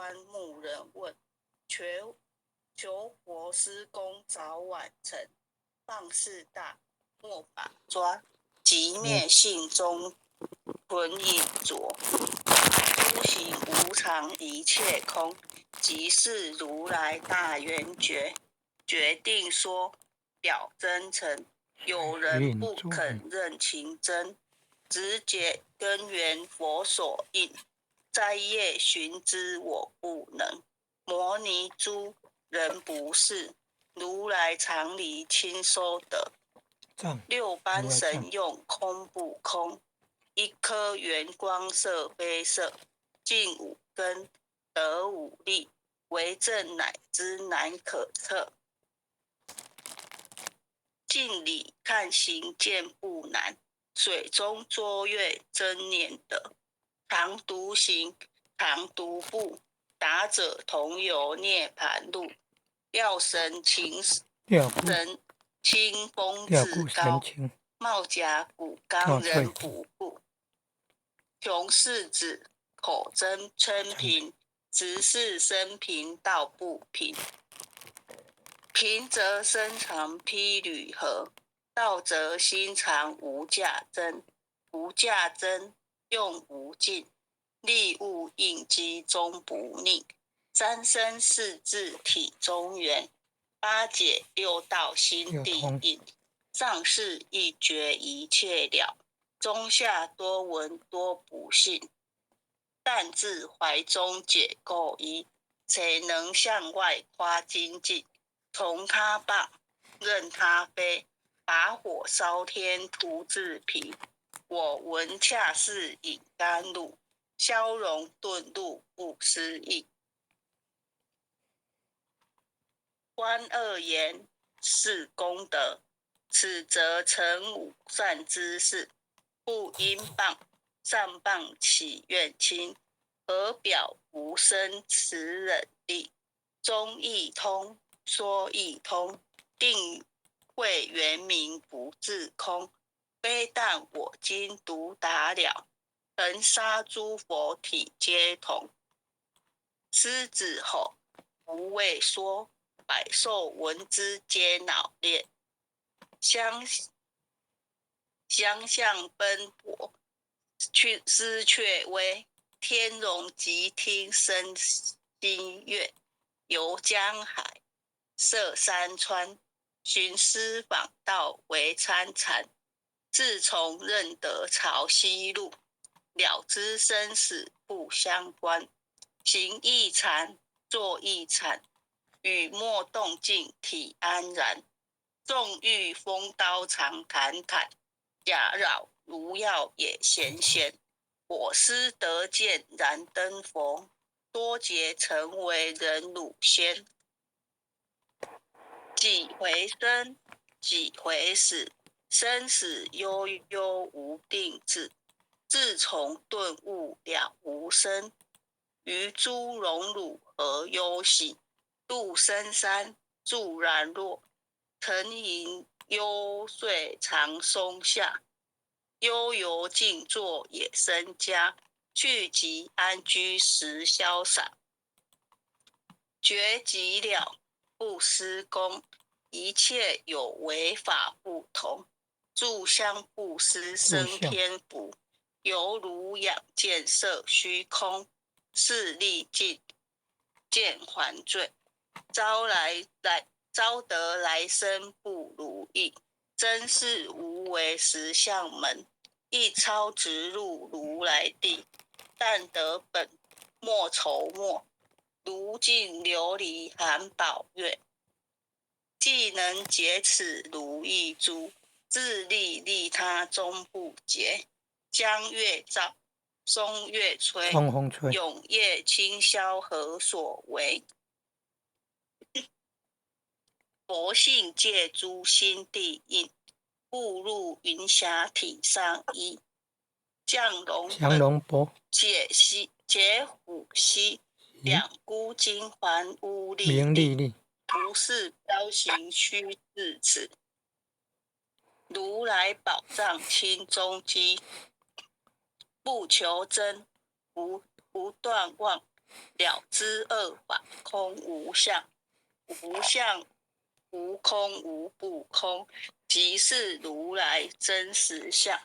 棺木人问，求佛施功早晚成，放事大，莫把抓，即灭性中魂影浊。诸行无常，一切空，即是如来大圆觉。决定说表真诚，有人不肯认情真，直解根源佛所应。摘叶寻之我不能，摩尼珠人不是，如来常理亲收得。六般神用空不空，一颗圆光色非色，尽五根得五力，为证乃知难可测。镜里看行见不难，水中捉月真念得。常独行，常独步，达者同游涅槃路。料神清风自高，帽甲骨刚人不顾。穷世子口真称平，直是生平道不平。平则身长披履合，道则心常无价真。无价真，用无尽，力物应机终不宁。三身四智体中圆，八解六道心地应。上士一觉一切了，中下多闻多不信。但自怀中解垢衣，谁能向外夸精进？从他棒，任他飞，把火烧天徒自疲。我闻恰似饮甘露，消融顿露不思议。观恶言是功德，此则成五善之事。不应谤，善谤起怨亲，何表无生持忍力？中亦通，说亦通，定慧圆明不自空。非但我今独达了，恒沙诸佛体皆同。狮子吼，无畏说，百兽闻之皆恼裂。相向奔波，思却微，天龙即听生心悦。游江海，涉山川，寻师访道为参禅。自从认得潮汐路，了知生死不相关。行亦禅，坐亦禅，语莫动静体安然。纵欲风刀常坦坦，假扰如药也闲闲。我师得见燃灯佛，多劫成为人汝仙。几回生，几回死，生死悠悠无定志。自从顿悟了无生，于诸荣辱何忧喜？入深山住然若，沉吟幽邃藏松下。悠游静坐也生家，去即安居时潇洒。觉极了，不施功，一切有为法不同。住香布施生天福，犹如养见色虚空。是历尽，见还罪，招得来生不如意。真是无为实相门，一超直入如来地。但得本，莫愁莫。如镜琉璃含宝月，既能解此如意珠，自利利他终不竭。江月照，松月吹，永夜清宵何所为？佛性借诸心地印，步入云霞体上衣。降龙本，解虎溪，两孤金环乌历历。不是彪形虚自持，如来宝藏清中基。不求真，不断妄，了知二法空无相，无相无空无不空，即是如来真实相。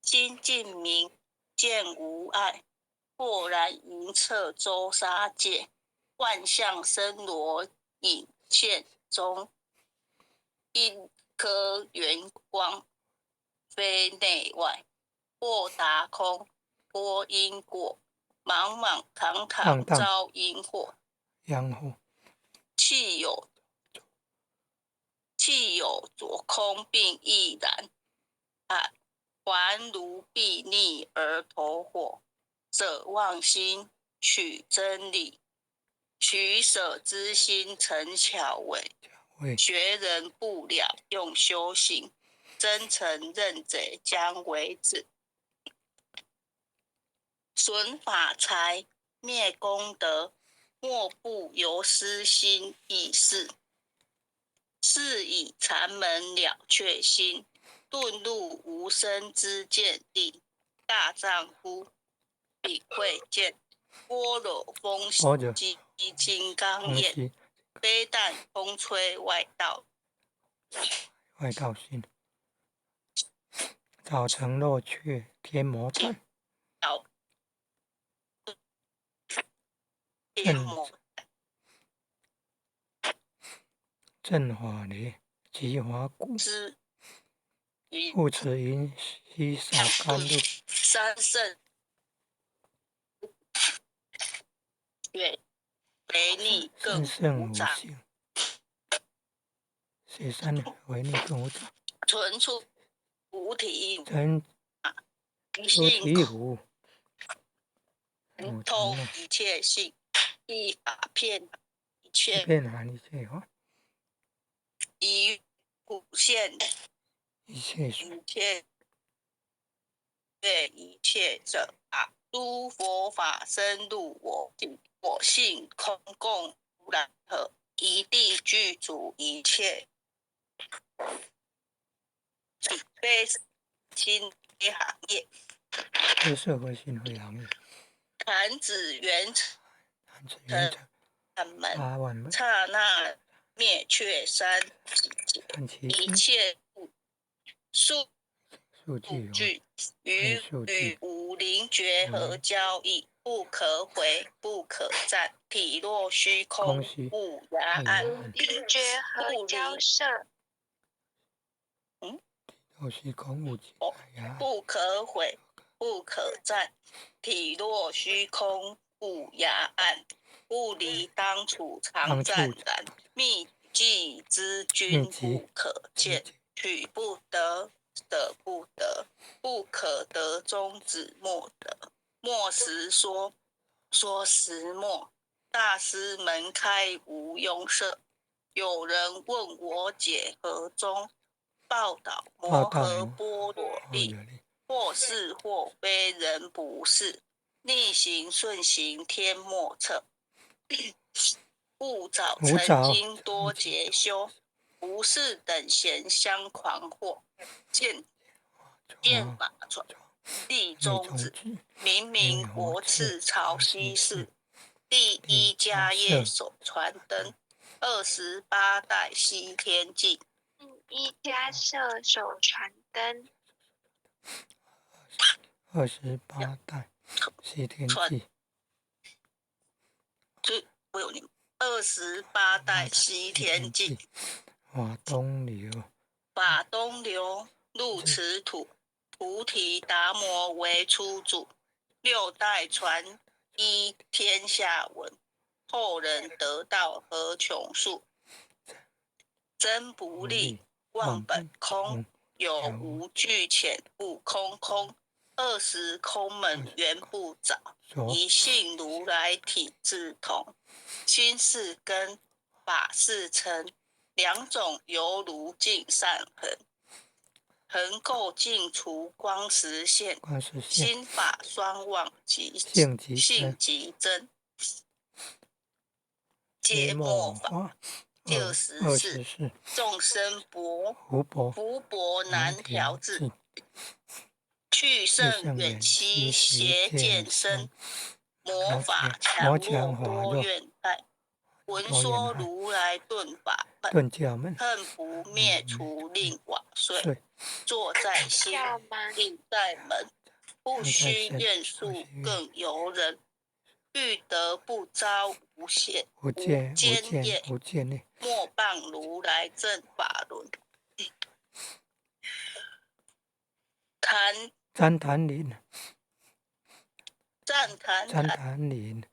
心净明，见无碍，豁然迎彻周沙界，万象森罗隐现中，一颗圆光，非内外，或达空，波因果，茫茫堂堂招因祸。气有左空并亦然，还如必逆而投火，者妄心取真理，取舍之心成巧伪，学人不了用修行，真诚认贼将为止。损法财，灭功德，莫不由私心意识。是以禅门了却心，遁入无生之见力。大丈夫必会见，般若风息金刚眼，非但风吹外道心，早成落却天魔版。正法雷，即法鼓，复持云溪洒甘露，三圣月为逆更无障，雪山为逆更无障，存出菩提湖，通一切性，一法遍一切法，一古现一切对一切者啊，诸佛法深入我性空共如来和，一地具足一切，非心非行业，非社会心非行业。弹指圆成八万门，刹那灭却三一切数据与无灵觉和交易，不可毁，不可占，体若虚空，无涯岸，灵觉和交涉。不可毁，不可占，体若虚空，无涯岸，不离当处常湛然，秘籍之君不可见，取不得，得不得，不可得中止莫得。莫时说，说时莫。大师门开无庸涉，有人问我解何中，报道摩诃般若力，或是或非人不是，逆行顺行天莫测。勿找曾经多劫修，不是等闲相狂惑，见法传地中子，明明国次朝夕事，第一家业首传灯，28代西天记。一家摄手传灯，28代西天记。我有你28代西天记。法东流，入此土，菩提达摩为初祖，6代传依天下闻，后人得道何穷数。真不立，忘本空，有无俱浅，不空空。20空门原不着，一性如来体自同。心是根，法是尘，两种犹如净善痕。恒垢净除光实现，心法双旺性即真。皆末法，24众生福薄难调制，去甚远兮邪见深，魔法强弱多怨害，闻说如来顿法门，顿教门，恨不灭除令往遂，坐在心，应在门，不须愿术更由人，欲得不遭无限无间业，莫谤如来正法轮。旃檀林，赞檀林，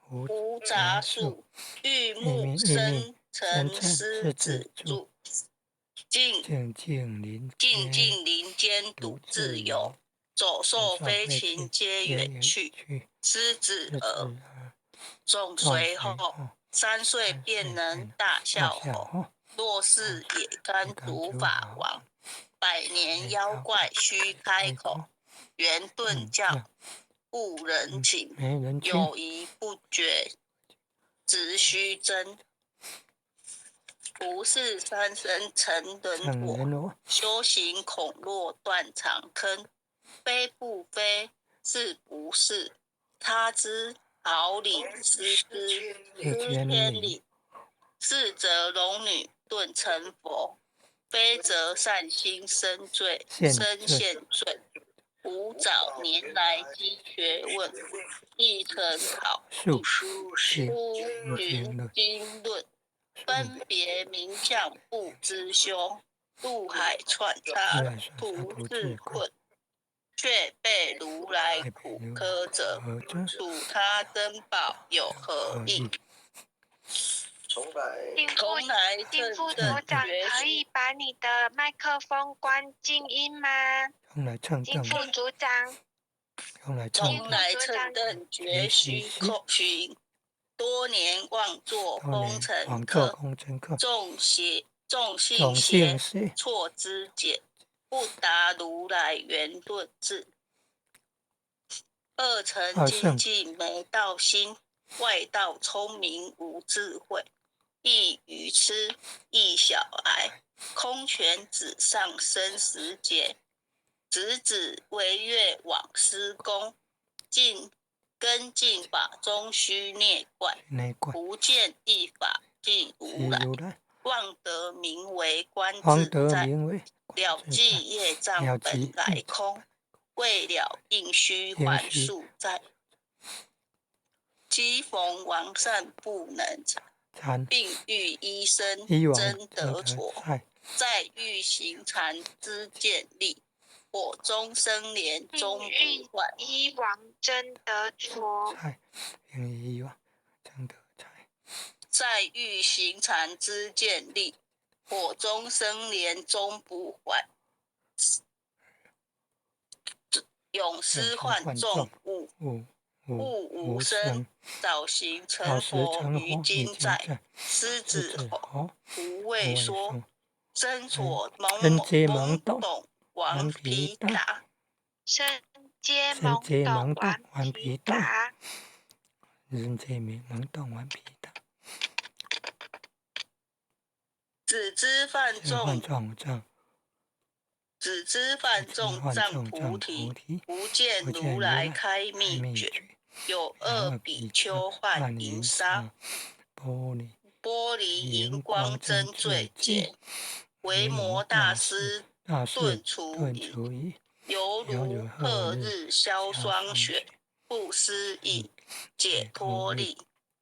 无杂树，玉木生成狮子柱，静静林间独自游，走兽飞禽皆远去，狮子儿众随后，3岁便能大笑吼。若是也甘主法王，100年妖怪须开口，圆顿教不人情，有疑不决直须争。不是三生成人我，修行恐落断肠坑。非不非，是不是？他知毫厘失千里。是则龙女顿成佛，非则善心生现罪。吾早年来积学问，亦曾考书云经论，分别名相不知凶，陆海穿插徒自困，却被如来苦苛责，属他珍宝有何益？丁副组长，可以把你的麦克风关静音吗？丁副组长，从来乘顿绝虚寻，多年妄作工程客，众信邪错知解，不达如来圆顿智。二乘精进没道心，外道聪明无智慧，亦愚痴亦小癌，空拳指上生死劫，子为月往施功，跟进法中须孽怪，不见一法即如来，妄得名为观自在，了即业障本来空，为了应须还数债，机逢王善不能缠，并欲医生真得挫，再欲行禅知见力，火中生莲终不坏，医王真得挫，再欲行禅知见力，火中生莲终不坏，永失患众物无生，早行成佛于今在，狮子吼无畏说，身所懵懂顽皮打，身皆懵懂顽皮打。只知犯众障菩提，不见如来开秘诀。有2比丘幻银沙，玻璃荧光真最洁，维摩大师顿除疑，犹如赫日消霜雪，不思议解脱力，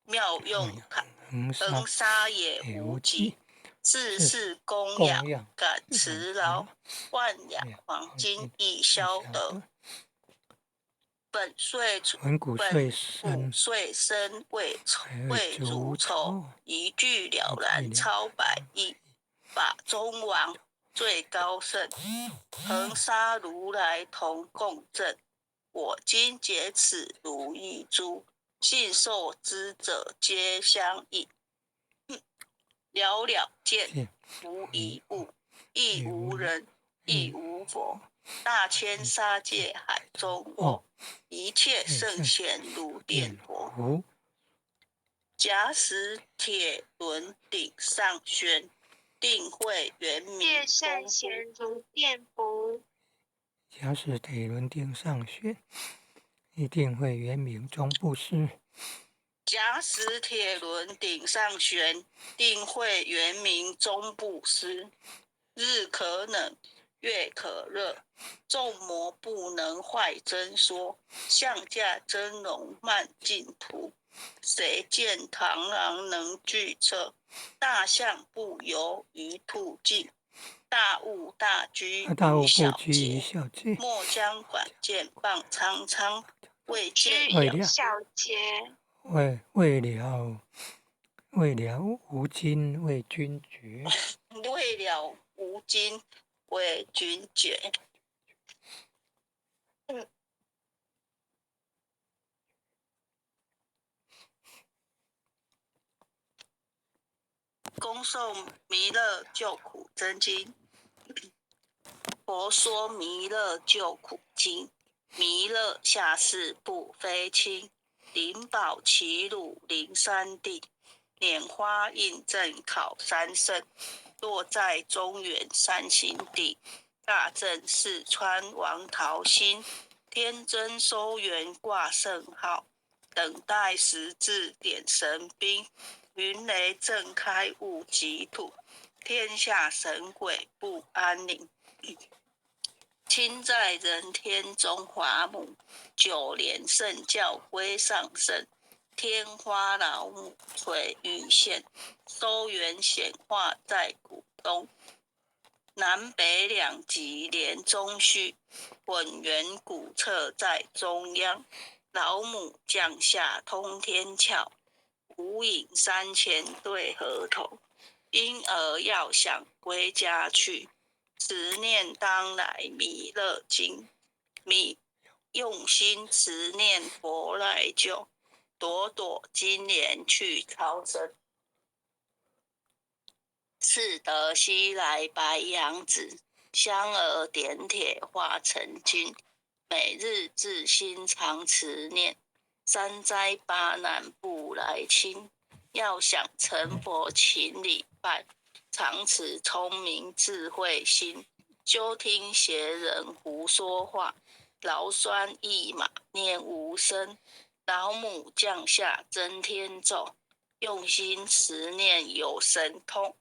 妙用恒沙也无极。世供养感慈劳，万两黄金亦消得。本骨碎身为如仇，一句了然超百亿。法中王最高圣，恒沙如来同共振。我今解此如意珠，信受之者皆相应。了了见，无一物，亦无人，亦无佛。大千沙界海中卧，一切圣贤如电波。假使铁轮顶上悬，定会圆明圣贤如电波。假使铁轮顶上悬，一定会圆明终不失。假使铁轮顶上悬，定会圆明终不失。日可冷，月可热，众魔不能坏真说。象驾真容慢进途，谁见螳螂能拒策？大象不游于兔径，大悟大居于小节。莫将管见傍苍苍，未见小节。为了吾今为君绝。为了吾今为君绝。恭送弥勒救苦真经。佛说弥勒救苦经，弥勒下世不非轻，灵宝齐鲁灵山地，拈花印证考三圣，落在中原三清地，大正四川王桃心，天真收元挂圣号，等待时至点神兵，云雷震开雾极土，天下神鬼不安宁。亲在人天中华母，九莲圣教归上圣，天花老母垂玉线，收元显化在古东，南北两极连中续，混元古册在中央，老母降下通天窍，无影山前对河头，婴儿要想归家去，持念当来弥勒经，用心持念佛来救，朵朵金莲去超生。是得西来白羊子，香儿点铁化成金，每日自心常持念，三灾八难不来侵。要想成佛勤礼拜，常持聪明智慧心，休听邪人胡说话，劳酸一马念无声。老母降下真天咒，用心持念有神通。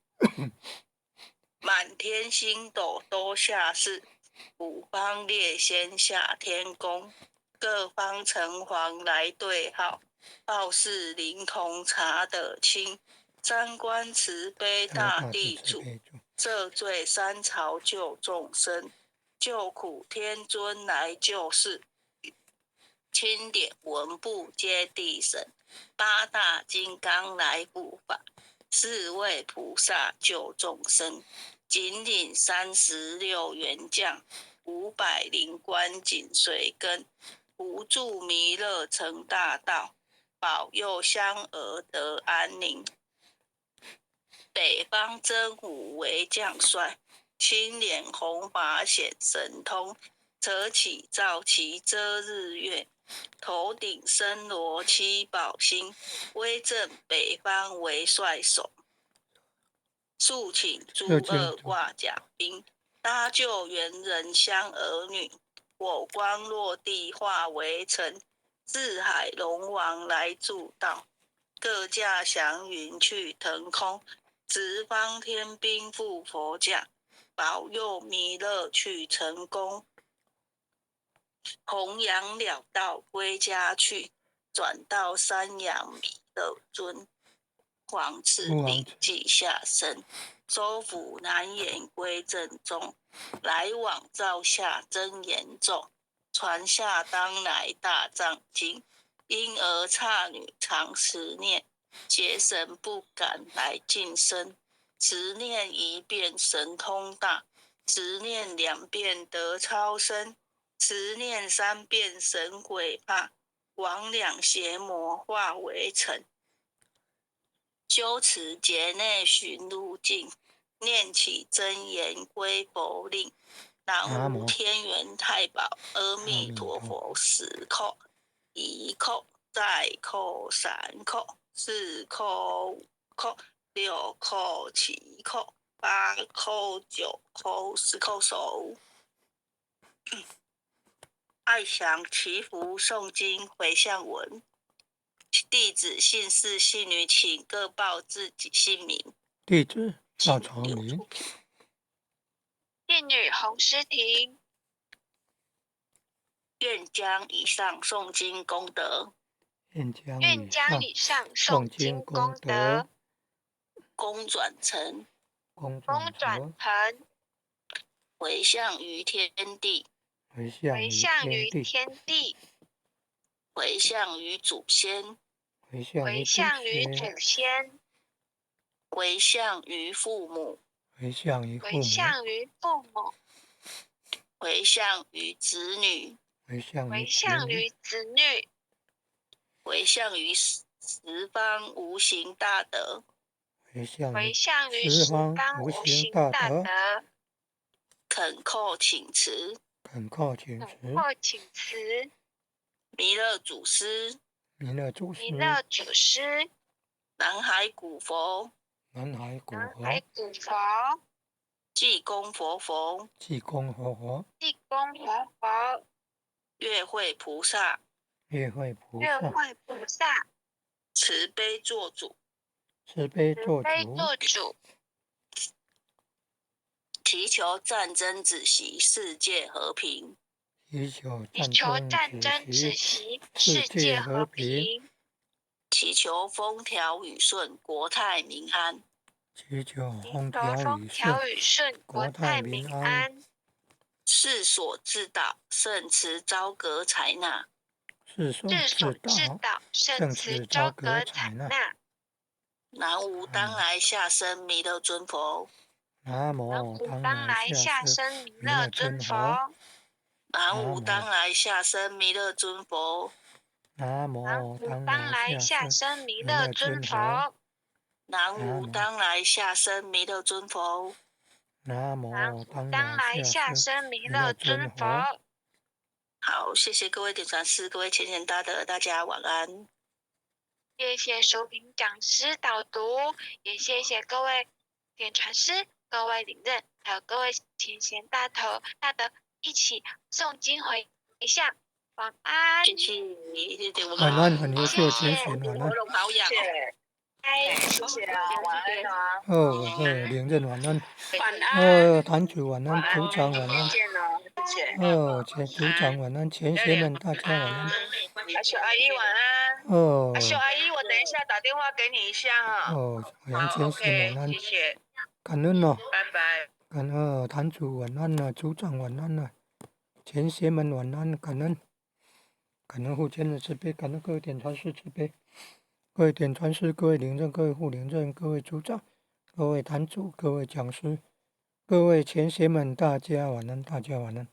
满天星斗都下世，五方列仙下天宫，各方城隍来对号，报事灵童查得清。三官慈悲大地主，赦罪三朝救众生，救苦天尊来救世，钦点文部接地神，八大金刚来护法，四位菩萨救众生，紧领36员将，500灵官紧随跟，扶助弥勒成大道，保佑香儿得安宁。北方真武为将帅，青脸红发显神通，扯起皂旗遮日月，头顶森罗七宝星，威震北方为帅首。肃请诸恶挂甲兵，搭救猿人香儿女，我光落地化为尘，四海龙王来助道，各驾祥云去腾空，十方天兵护佛驾，保佑弥勒去成功。弘扬了道归家去，转到山阳弥勒尊，皇赐灵迹下生，收服难言归正宗，来往照下真言咒，传下当来大藏经，婴儿刹女常持念，邪神不敢来近身，持念一遍神通大，持念2遍得超生，持念3遍神鬼怕，魍魉邪魔化为尘。修持劫内寻路径，念起真言归佛令，南无天元太保阿弥陀佛10叩，1叩再叩3叩4叩5叩6叩7叩8叩9叩10叩手。爱祥祈福诵经回向文。弟子姓氏姓女，请各报自己姓名。弟子赵朝明，姓女洪诗婷。愿将以上诵经功德，愿将以上诵经功德，功转成回向于天地，回向于天地，回向于祖先，回向于祖先，回向于父母，回向于父母，回向于子女，回向于子女，回向于十方无形大德，回向于十方无形大德，恳叩请辞，弥勒祖师，南海古佛，济公活佛，月慧菩萨，慈悲做主，祈求战争止息，世界和平。祈求战争止息，世界和平。祈求风调雨顺，国泰民安。祈求风调雨顺，国泰民安。世所自导，圣慈昭格采纳。世所自导，圣慈昭格采纳。南无当来下生弥勒尊佛。南无当来下生弥勒尊佛。南无当来下生弥勒尊佛。南无当来下生弥勒尊佛。南无当来下生弥勒尊佛。南无当来下生弥勒尊佛。好，谢谢各位点传师，各位虔贤大德，大家晚安。谢谢收评讲师导读，也谢谢各位点传师、各位领任，还有各位虔贤大德一起诵经回向。晚安。谢谢，晚安，很优秀，虔贤，晚安。好养哦。谢谢啊，晚安啊。领任晚安。晚安。坛主晚安，组长晚安。组长晚安，前贤们大家晚安。阿秀阿姨晚安。阿秀阿姨，我等一下打电话给你一下哈。杨前贤晚安。谢谢。感恩哦。拜拜。感恩坛主晚安啊，组长晚安啊，前贤们晚安，感恩护监的慈悲，感恩各位点传师慈悲，各位点传师，各位领任，各位护领任，各位组长，各位坛主，各位讲师，各位前贤们，大家晚安，大家晚安。